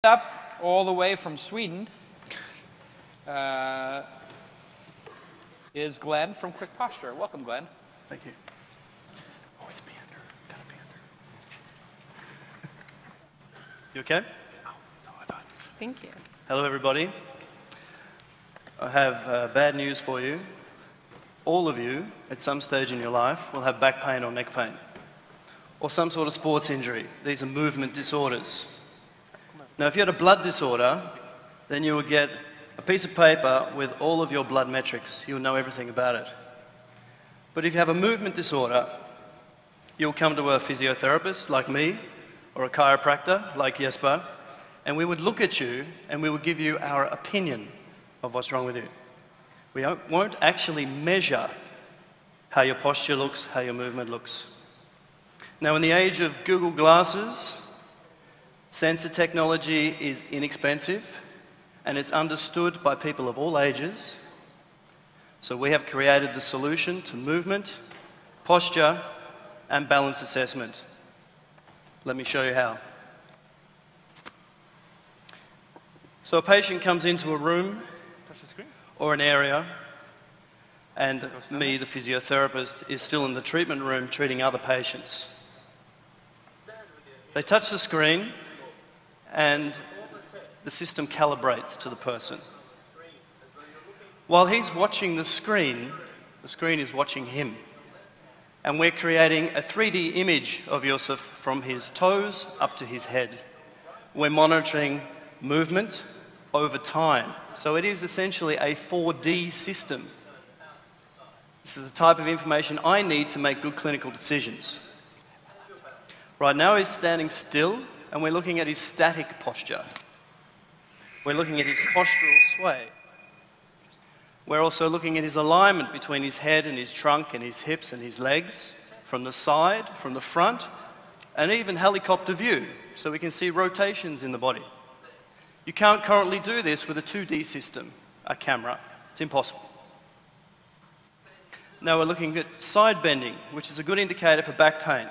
Up all the way from Sweden is Glenn from Quick Posture. Welcome, Glenn. Thank you. Always be under. Gotta be under. You okay? Oh, so I thought. Thank you. Hello, everybody. I have bad news for you. All of you, at some stage in your life, will have back pain or neck pain, or some sort of sports injury. These are movement disorders. Now, if you had a blood disorder, then you would get a piece of paper with all of your blood metrics. You would know everything about it. But if you have a movement disorder, you'll come to a physiotherapist like me, or a chiropractor like Jesper, and we would look at you and we would give you our opinion of what's wrong with you. We won't actually measure how your posture looks, how your movement looks. Now, in the age of Google Glasses, sensor technology is inexpensive and it's understood by people of all ages. So we have created the solution to movement, posture, and balance assessment. Let me show you how. So a patient comes into a room or an area, and me, the physiotherapist, is still in the treatment room treating other patients. They touch the screen, and the system calibrates to the person. While he's watching the screen is watching him. And we're creating a 3D image of Yusuf from his toes up to his head. We're monitoring movement over time. So it is essentially a 4D system. This is the type of information I need to make good clinical decisions. Right now he's standing still, and we're looking at his static posture. We're looking at his postural sway. We're also looking at his alignment between his head and his trunk and his hips and his legs, from the side, from the front, and even helicopter view, so we can see rotations in the body. You can't currently do this with a 2D system, a camera. It's impossible. Now we're looking at side bending, which is a good indicator for back pain.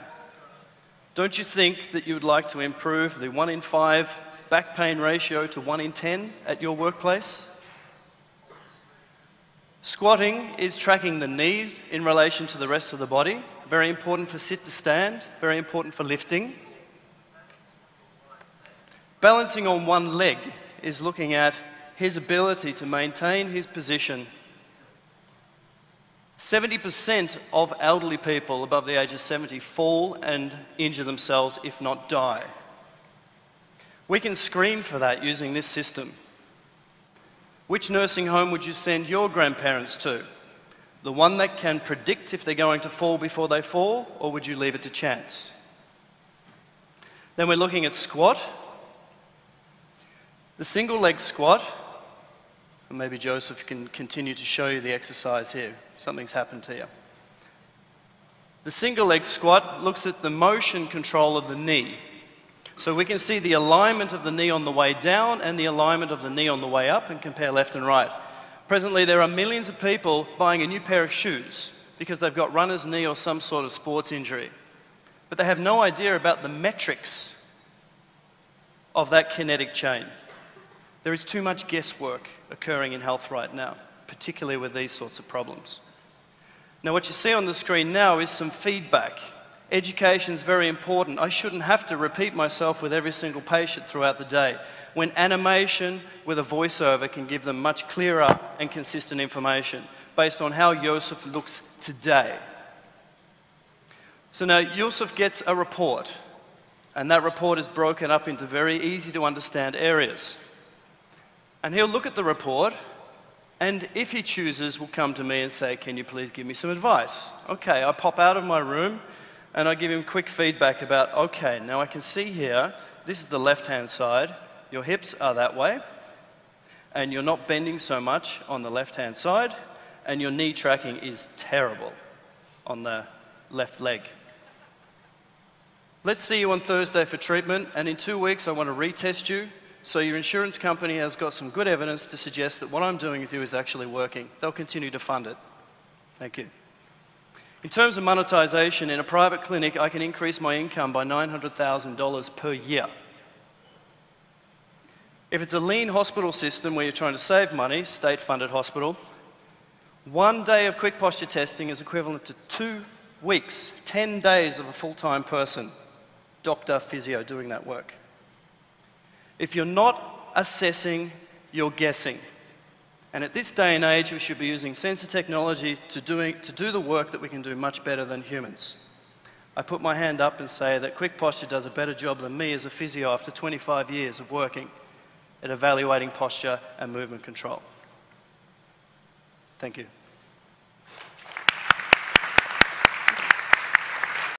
Don't you think that you would like to improve the 1 in 5 back pain ratio to 1 in 10 at your workplace? Squatting is tracking the knees in relation to the rest of the body. Very important for sit to stand, very important for lifting. Balancing on one leg is looking at his ability to maintain his position. 70% of elderly people above the age of 70 fall and injure themselves, if not die. We can screen for that using this system. Which nursing home would you send your grandparents to? The one that can predict if they're going to fall before they fall, or would you leave it to chance? Then we're looking at squat. The single leg squat, and maybe Joseph can continue to show you the exercise here. Something's happened to you. The single leg squat looks at the motion control of the knee. So we can see the alignment of the knee on the way down and the alignment of the knee on the way up, and compare left and right. Presently, there are millions of people buying a new pair of shoes because they've got runner's knee or some sort of sports injury. But they have no idea about the metrics of that kinetic chain. There is too much guesswork occurring in health right now, particularly with these sorts of problems. Now, what you see on the screen now is some feedback. Education is very important. I shouldn't have to repeat myself with every single patient throughout the day, when animation with a voiceover can give them much clearer and consistent information based on how Yusuf looks today. So now Yusuf gets a report, and that report is broken up into very easy to understand areas. And he'll look at the report, and if he chooses, will come to me and say, "Can you please give me some advice?" Okay, I pop out of my room and I give him quick feedback about, okay, now I can see here, this is the left-hand side, your hips are that way, and you're not bending so much on the left-hand side, and your knee tracking is terrible on the left leg. Let's see you on Thursday for treatment, and in 2 weeks I want to retest you, so your insurance company has got some good evidence to suggest that what I'm doing with you is actually working. They'll continue to fund it. Thank you. In terms of monetization, in a private clinic, I can increase my income by $900,000 per year. If it's a lean hospital system where you're trying to save money, state-funded hospital, 1 day of quick posture testing is equivalent to 2 weeks, 10 days of a full-time person, doctor, physio, doing that work. If you're not assessing, you're guessing. And at this day and age, we should be using sensor technology to do the work that we can do much better than humans. I put my hand up and say that quick posture does a better job than me as a physio after 25 years of working at evaluating posture and movement control. Thank you.